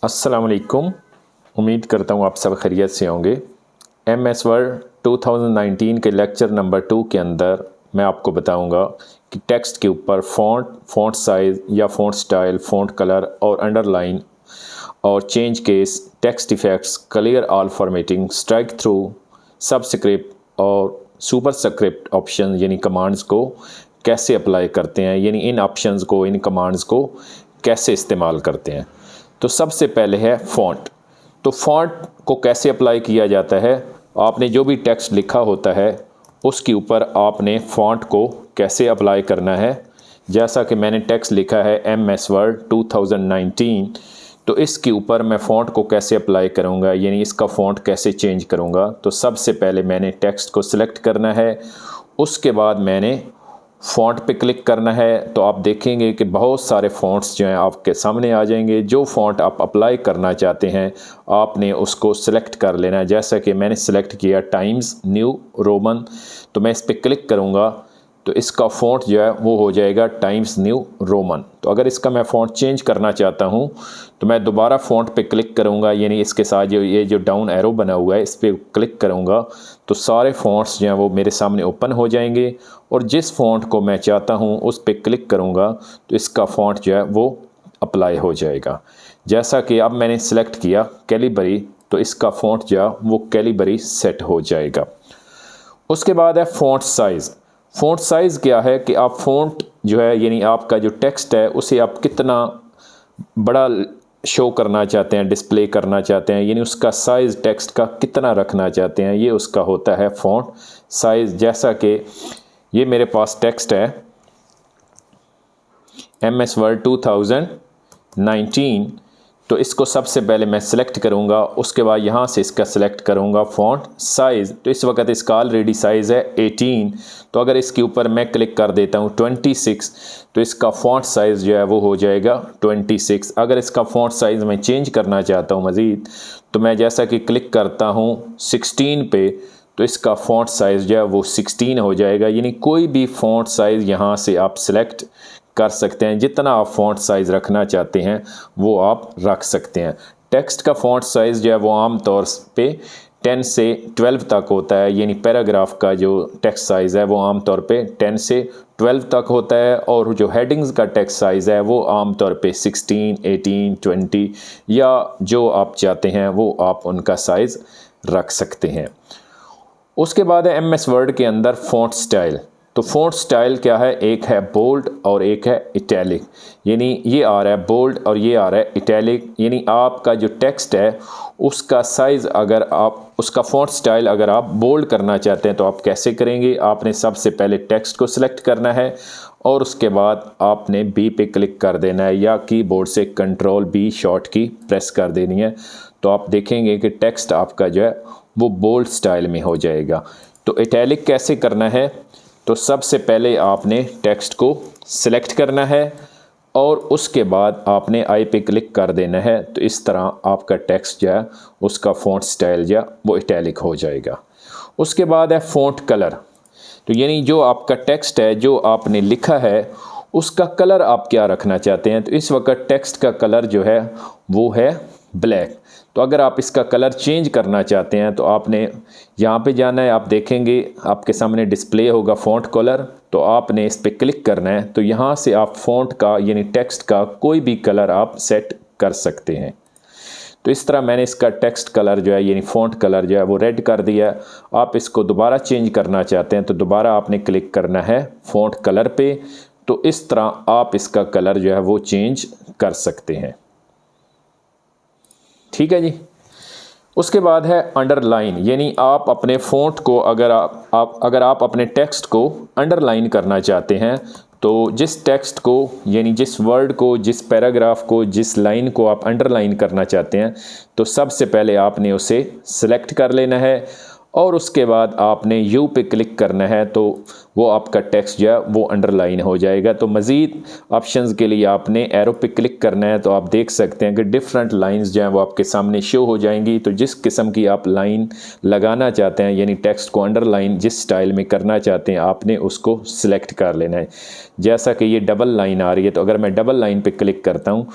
अस्सलाम वालेकुम। उम्मीद करता हूँ आप सब खैरियत से होंगे। MS वर्ड 2019 के लेक्चर नंबर 2 के अंदर मैं आपको बताऊंगा कि टेक्स्ट के ऊपर फ़ॉन्ट साइज़ या फ़ॉन्ट स्टाइल, फ़ॉन्ट कलर और अंडरलाइन और change case, text effects, clear all formatting, strike through, subscript और सुपरस्क्रिप्ट ऑप्शन यानी कमांड्स को कैसे अप्लाई करते हैं, यानी इन ऑप्शंस को, इन कमांड्स को कैसे इस्तेमाल करते हैं। तो सबसे पहले है फ़ॉन्ट। तो फ़ॉन्ट को कैसे अप्लाई किया जाता है, आपने जो भी टेक्स्ट लिखा होता है उसके ऊपर आपने फ़ॉन्ट को कैसे अप्लाई करना है। जैसा कि मैंने टेक्स्ट लिखा है MS वर्ड 2019, तो इसके ऊपर मैं फ़ॉन्ट को कैसे अप्लाई करूँगा, यानी इसका फ़ॉन्ट कैसे चेंज करूँगा। तो सबसे पहले मैंने टेक्स्ट को सिलेक्ट करना है, उसके बाद मैंने फ़ॉन्ट पे क्लिक करना है। तो आप देखेंगे कि बहुत सारे फ़ॉन्ट्स जो हैं आपके सामने आ जाएंगे। जो फ़ॉन्ट आप अप्लाई करना चाहते हैं आपने उसको सिलेक्ट कर लेना है। जैसा कि मैंने सिलेक्ट किया टाइम्स न्यू रोमन, तो मैं इस पर क्लिक करूँगा तो इसका फ़ॉन्ट जो है वो हो जाएगा टाइम्स न्यू रोमन। तो अगर इसका मैं फ़ॉन्ट चेंज करना चाहता हूँ तो मैं दोबारा फ़ॉन्ट पे क्लिक करूँगा, यानी इसके साथ जो डाउन एरो बना हुआ है इस पर क्लिक करूँगा तो सारे फ़ॉन्ट्स जो हैं वो मेरे सामने ओपन हो जाएंगे और जिस फ़ॉन्ट को मैं चाहता हूँ उस पर क्लिक करूँगा तो इसका फ़ॉन्ट जो है वो अप्लाई हो जाएगा। जैसा कि अब मैंने सेलेक्ट किया कैलिबरी, तो इसका फ़ॉन्ट जो है वो कैलिबरी सेट हो जाएगा। उसके बाद है फ़ॉन्ट साइज़। फ़ॉन्ट साइज़ क्या है कि आप फ़ॉन्ट जो है यानी आपका जो टेक्स्ट है उसे आप कितना बड़ा शो करना चाहते हैं, डिस्प्ले करना चाहते हैं, यानी उसका साइज़ टेक्स्ट का कितना रखना चाहते हैं, ये उसका होता है फ़ॉन्ट साइज़। जैसा कि ये मेरे पास टेक्स्ट है MS वर्ड 2019, तो इसको सबसे पहले मैं सिलेक्ट करूंगा, उसके बाद यहाँ से इसका सिलेक्ट करूंगा फ़ॉन्ट साइज़। तो इस वक्त इसका ऑलरेडी साइज़ है 18, तो अगर इसके ऊपर मैं क्लिक कर देता हूँ 26, तो इसका फ़ॉन्ट साइज़ जो है वो हो जाएगा 26। अगर इसका फ़ॉन्ट साइज़ मैं चेंज करना चाहता हूँ मज़ीद, तो मैं जैसा कि क्लिक करता हूँ 16 पे, तो इसका फ़ॉन्ट साइज़ जो है वो 16 हो जाएगा। यानी कोई भी फ़ॉन्ट साइज़ यहाँ से आप सिलेक्ट कर सकते हैं, जितना आप फ़ॉन्ट साइज़ रखना चाहते हैं वो आप रख सकते हैं। टेक्स्ट का फ़ॉन्ट साइज़ जो है वो आम तौर पे 10 से 12 तक होता है, यानी पैराग्राफ का जो टेक्स्ट साइज़ है वो आम तौर पे 10 से 12 तक होता है, और जो हेडिंग्स का टेक्स्ट साइज़ है वो आम तौर पे 16, 18, 20 या जो आप चाहते हैं वो आप उनका साइज़ रख सकते हैं। उसके बाद है MS वर्ड के अंदर फ़ॉन्ट स्टाइल। तो फ़ॉन्ट स्टाइल क्या है, एक है बोल्ड और एक है इटैलिक, यानी ये आ रहा है बोल्ड और ये आ रहा है इटैलिक। यानी आपका जो टेक्स्ट है उसका साइज़, अगर आप उसका फ़ॉन्ट स्टाइल अगर आप बोल्ड करना चाहते हैं तो आप कैसे करेंगे। आपने सबसे पहले टेक्स्ट को सिलेक्ट करना है और उसके बाद आपने B पे क्लिक कर देना है या कीबोर्ड से Ctrl B शॉर्ट की प्रेस कर देनी है। तो आप देखेंगे कि टेक्स्ट आपका जो है वो बोल्ड स्टाइल में हो जाएगा। तो इटैलिक कैसे करना है, तो सबसे पहले आपने टेक्स्ट को सिलेक्ट करना है और उसके बाद आपने आई पे क्लिक कर देना है। तो इस तरह आपका टेक्स्ट जो है उसका फ़ॉन्ट स्टाइल जो वो इटैलिक हो जाएगा। उसके बाद है फ़ॉन्ट कलर। तो यानी जो आपका टेक्स्ट है, जो आपने लिखा है, उसका कलर आप क्या रखना चाहते हैं। तो इस वक्त टेक्स्ट का कलर जो है वो है ब्लैक। तो अगर आप इसका कलर चेंज करना चाहते हैं तो आपने यहाँ पे जाना है। आप देखेंगे आपके सामने डिस्प्ले होगा फ़ॉन्ट कलर, तो आपने इस पर क्लिक करना है। तो यहाँ से आप फ़ॉन्ट का यानी टेक्स्ट का कोई भी कलर आप सेट कर सकते हैं। तो इस तरह मैंने इसका टेक्स्ट कलर जो है यानी फ़ॉन्ट कलर जो है वो रेड कर दिया। आप इसको दोबारा चेंज करना चाहते हैं तो दोबारा आपने क्लिक करना है फ़ॉन्ट कलर पे। तो इस तरह आप इसका कलर जो है वो चेंज कर सकते हैं। ठीक है जी। उसके बाद है अंडरलाइन, यानी आप अपने फ़ॉन्ट को अगर आप अपने टेक्स्ट को अंडरलाइन करना चाहते हैं, तो जिस टेक्स्ट को यानी जिस वर्ड को, जिस पैराग्राफ को, जिस लाइन को आप अंडरलाइन करना चाहते हैं, तो सबसे पहले आपने उसे सिलेक्ट कर लेना है और उसके बाद आपने यू पे क्लिक करना है तो वो आपका टेक्स्ट जो है वो अंडरलाइन हो जाएगा। तो मज़ीद ऑप्शंस के लिए आपने एरो पे क्लिक करना है, तो आप देख सकते हैं कि डिफरेंट लाइंस जो हैं वो आपके सामने शो हो जाएंगी। तो जिस किस्म की आप लाइन लगाना चाहते हैं, यानी टेक्स्ट को अंडरलाइन जिस स्टाइल में करना चाहते हैं, आपने उसको सिलेक्ट कर लेना है। जैसा कि ये डबल लाइन आ रही है, तो अगर मैं डबल लाइन पे क्लिक करता हूँ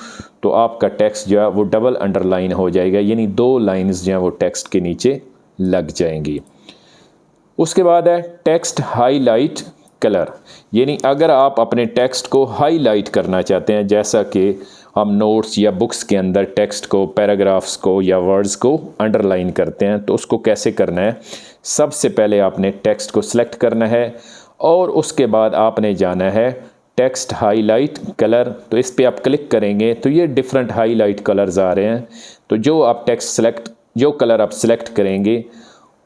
तो आपका टेक्स्ट जो है वो डबल अंडरलाइन हो जाएगा, यानी 2 लाइन्स जो हैं वो टेक्स्ट के नीचे लग जाएंगी। उसके बाद है टेक्स्ट हाईलाइट कलर, यानी अगर आप अपने टेक्स्ट को हाईलाइट करना चाहते हैं, जैसा कि हम नोट्स या बुक्स के अंदर टेक्स्ट को, पैराग्राफ्स को या वर्ड्स को अंडरलाइन करते हैं, तो उसको कैसे करना है। सबसे पहले आपने टेक्स्ट को सिलेक्ट करना है और उसके बाद आपने जाना है टेक्स्ट हाईलाइट कलर। तो इस पर आप क्लिक करेंगे तो ये डिफरेंट हाईलाइट कलर्स आ रहे हैं। तो जो कलर आप सिलेक्ट करेंगे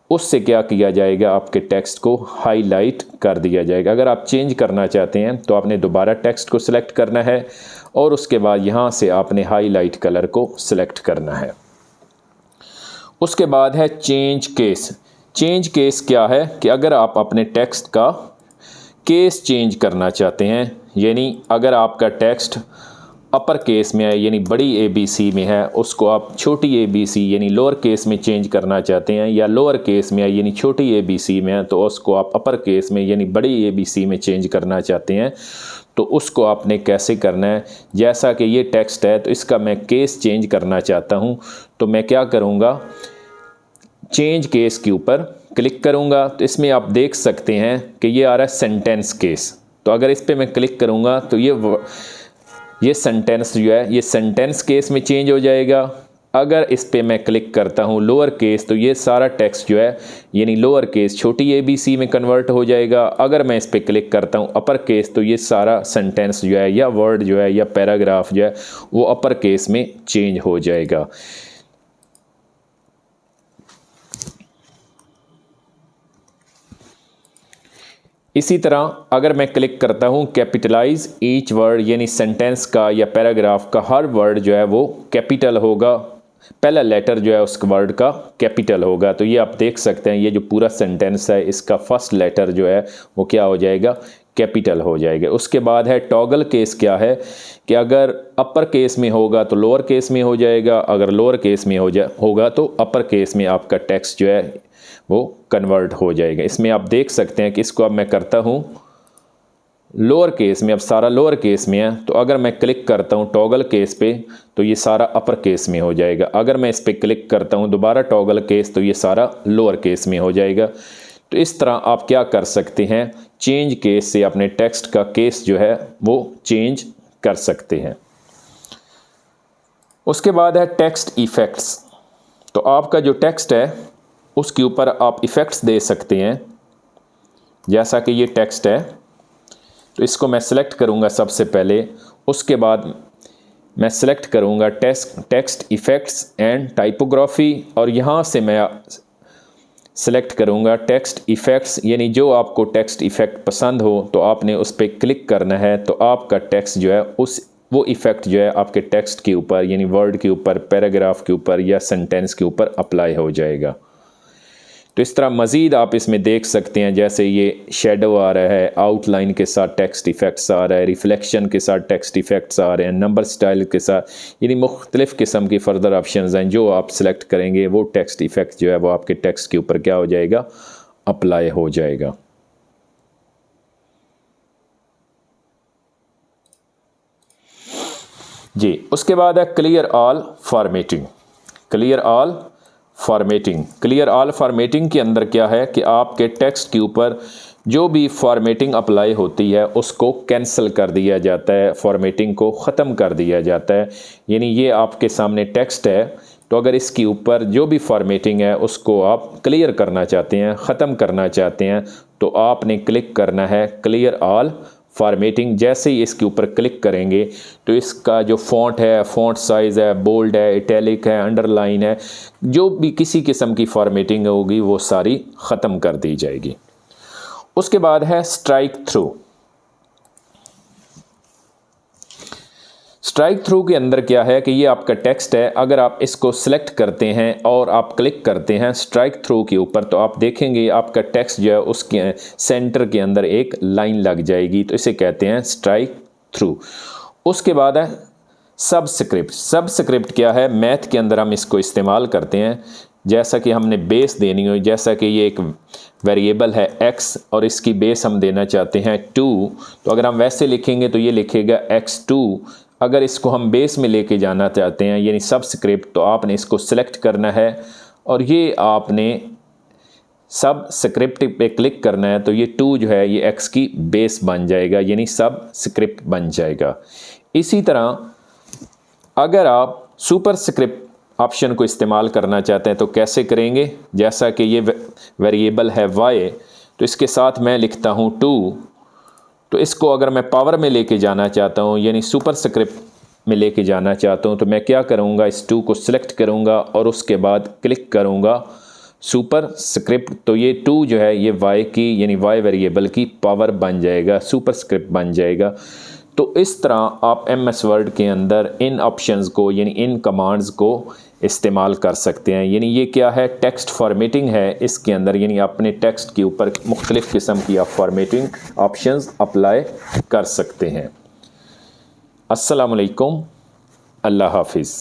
उससे क्या किया जाएगा, आपके टेक्स्ट को हाईलाइट कर दिया जाएगा। अगर आप चेंज करना चाहते हैं तो आपने दोबारा टेक्स्ट को सिलेक्ट करना है और उसके बाद यहाँ से आपने हाईलाइट कलर को सिलेक्ट करना है। उसके बाद है चेंज केस। चेंज केस क्या है कि अगर आप अपने टेक्स्ट का केस चेंज करना चाहते हैं, यानी अगर आपका टेक्स्ट अपर केस में है यानी बड़ी ABC में है, उसको आप छोटी ABC यानी लोअर केस में चेंज करना चाहते हैं, या लोअर केस में है यानी छोटी ABC में है तो उसको आप अपर केस में यानी बड़ी ABC में चेंज करना चाहते हैं, तो उसको आपने कैसे करना है। जैसा कि ये टेक्स्ट है तो इसका मैं केस चेंज करना चाहता हूँ, तो मैं क्या करूँगा, चेंज केस के ऊपर क्लिक करूँगा। तो इसमें आप देख सकते हैं कि ये आ रहा है सेंटेंस केस। तो अगर इस पर मैं क्लिक करूँगा तो ये सेंटेंस जो है ये सेंटेंस केस में चेंज हो जाएगा। अगर इस पे मैं क्लिक करता हूँ लोअर केस, तो ये सारा टेक्स्ट जो है यानी लोअर केस छोटी ABC में कन्वर्ट हो जाएगा। अगर मैं इस पे क्लिक करता हूँ अपर केस, तो ये सारा सेंटेंस जो है या वर्ड जो है या पैराग्राफ जो है वो अपर केस में चेंज हो जाएगा। इसी तरह अगर मैं क्लिक करता हूँ कैपिटलाइज ईच वर्ड, यानी सेंटेंस का या पैराग्राफ का हर वर्ड जो है वो कैपिटल होगा, पहला लेटर जो है उस वर्ड का कैपिटल होगा। तो ये आप देख सकते हैं ये जो पूरा सेंटेंस है इसका फर्स्ट लेटर जो है वो क्या हो जाएगा, कैपिटल हो जाएगा। उसके बाद है टॉगल केस। क्या है कि अगर अपर केस में होगा तो लोअर केस में हो जाएगा, अगर लोअर केस में होगा तो अपर केस में आपका टेक्स्ट जो है वो कन्वर्ट हो जाएगा। इसमें आप देख सकते हैं कि इसको अब मैं करता हूँ लोअर केस में, अब सारा लोअर केस में है। तो अगर मैं क्लिक करता हूँ टॉगल केस पे तो ये सारा अपर केस में हो जाएगा। अगर मैं इस पर क्लिक करता हूँ दोबारा टॉगल केस तो ये सारा लोअर केस में हो जाएगा। तो इस तरह आप क्या कर सकते हैं, चेंज केस से अपने टेक्स्ट का केस जो है वो चेंज कर सकते हैं। उसके बाद है टेक्स्ट इफ़ेक्ट्स। तो आपका जो टेक्स्ट है उसके ऊपर आप इफ़ेक्ट्स दे सकते हैं। जैसा कि ये टेक्स्ट है तो इसको मैं सिलेक्ट करूँगा सबसे पहले, उसके बाद मैं सिलेक्ट करूँगा टेक्स्ट इफ़ेक्ट्स एंड टाइपोग्राफी, और यहाँ से मैं सिलेक्ट करूँगा टेक्स्ट इफ़ेक्ट्स, यानी जो आपको टेक्स्ट इफ़ेक्ट पसंद हो तो आपने उस पर क्लिक करना है। तो आपका टेक्स्ट जो है वो इफ़ेक्ट जो है आपके टेक्स्ट के ऊपर यानी वर्ड के ऊपर, पैराग्राफ के ऊपर या सेंटेंस के ऊपर अप्लाई हो जाएगा। तो इस तरह मज़ीद आप इसमें देख सकते हैं, जैसे ये शेडो आ रहा है, आउटलाइन के साथ टेक्स्ट इफ़ेक्ट्स आ रहा है, रिफ्लेक्शन के साथ टेक्स्ट इफ़ेक्ट्स आ रहे हैं, नंबर स्टाइल के साथ, यानी मुख्तलिफ़ किस्म की फ़र्दर ऑप्शंस हैं। जो आप सिलेक्ट करेंगे वो टेक्स्ट इफ़ेक्ट जो है वो आपके टेक्स्ट के ऊपर क्या हो जाएगा, अप्लाई हो जाएगा। जी, उसके बाद है clear all formatting. Clear all formatting के अंदर क्या है कि आपके टेक्स्ट के ऊपर जो भी फॉर्मेटिंग अप्लाई होती है उसको कैंसिल कर दिया जाता है, फॉर्मेटिंग को ख़त्म कर दिया जाता है। यानी ये आपके सामने टेक्स्ट है, तो अगर इसके ऊपर जो भी फॉर्मेटिंग है उसको आप क्लियर करना चाहते हैं, ख़त्म करना चाहते हैं, तो आपने क्लिक करना है क्लियर ऑल फॉर्मेटिंग। जैसे ही इसके ऊपर क्लिक करेंगे तो इसका जो फ़ॉन्ट है, फ़ॉन्ट साइज़ है, बोल्ड है, इटैलिक है, अंडरलाइन है, जो भी किसी किस्म की फॉर्मेटिंग होगी वो सारी ख़त्म कर दी जाएगी। उसके बाद है स्ट्राइक स्ट्राइक थ्रू के अंदर क्या है कि ये आपका टेक्स्ट है, अगर आप इसको सिलेक्ट करते हैं और आप क्लिक करते हैं स्ट्राइक थ्रू के ऊपर तो आप देखेंगे आपका टेक्स्ट जो है उसके सेंटर के अंदर एक लाइन लग जाएगी, तो इसे कहते हैं स्ट्राइक थ्रू। उसके बाद है सबस्क्रिप्ट। सबस्क्रिप्ट क्या है, मैथ के अंदर हम इसको इस्तेमाल करते हैं, जैसा कि हमने बेस देनी हो, जैसा कि ये एक वेरिएबल है x और इसकी बेस हम देना चाहते हैं 2, तो अगर हम वैसे लिखेंगे तो ये लिखेगा x2। अगर इसको हम बेस में लेके जाना चाहते हैं यानी सबस्क्रिप्ट, तो आपने इसको सिलेक्ट करना है और ये आपने सबस्क्रिप्ट पे क्लिक करना है, तो ये 2 जो है ये x की बेस बन जाएगा यानी सबस्क्रिप्ट बन जाएगा। इसी तरह अगर आप सुपरस्क्रिप्ट ऑप्शन को इस्तेमाल करना चाहते हैं तो कैसे करेंगे, जैसा कि ये वेरिएबल है y, तो इसके साथ मैं लिखता हूँ 2, तो इसको अगर मैं पावर में लेके जाना चाहता हूँ यानी सुपरस्क्रिप्ट में लेके जाना चाहता हूँ तो मैं क्या करूँगा, इस 2 को सिलेक्ट करूँगा और उसके बाद क्लिक करूँगा सुपरस्क्रिप्ट, तो ये 2 जो है ये y की यानी y वेरिएबल की पावर बन जाएगा, सुपरस्क्रिप्ट बन जाएगा। तो इस तरह आप MS वर्ड के अंदर इन ऑप्शंस को यानी इन कमांड्स को इस्तेमाल कर सकते हैं। यानी ये क्या है, टेक्स्ट फॉर्मेटिंग है इसके अंदर, यानी अपने टेक्स्ट के ऊपर मुख्तलिफ़ किस्म की आप फॉर्मेटिंग ऑप्शंस अप्लाई कर सकते हैं। अस्सलाम वालेकुम, अल्लाह हाफिज़।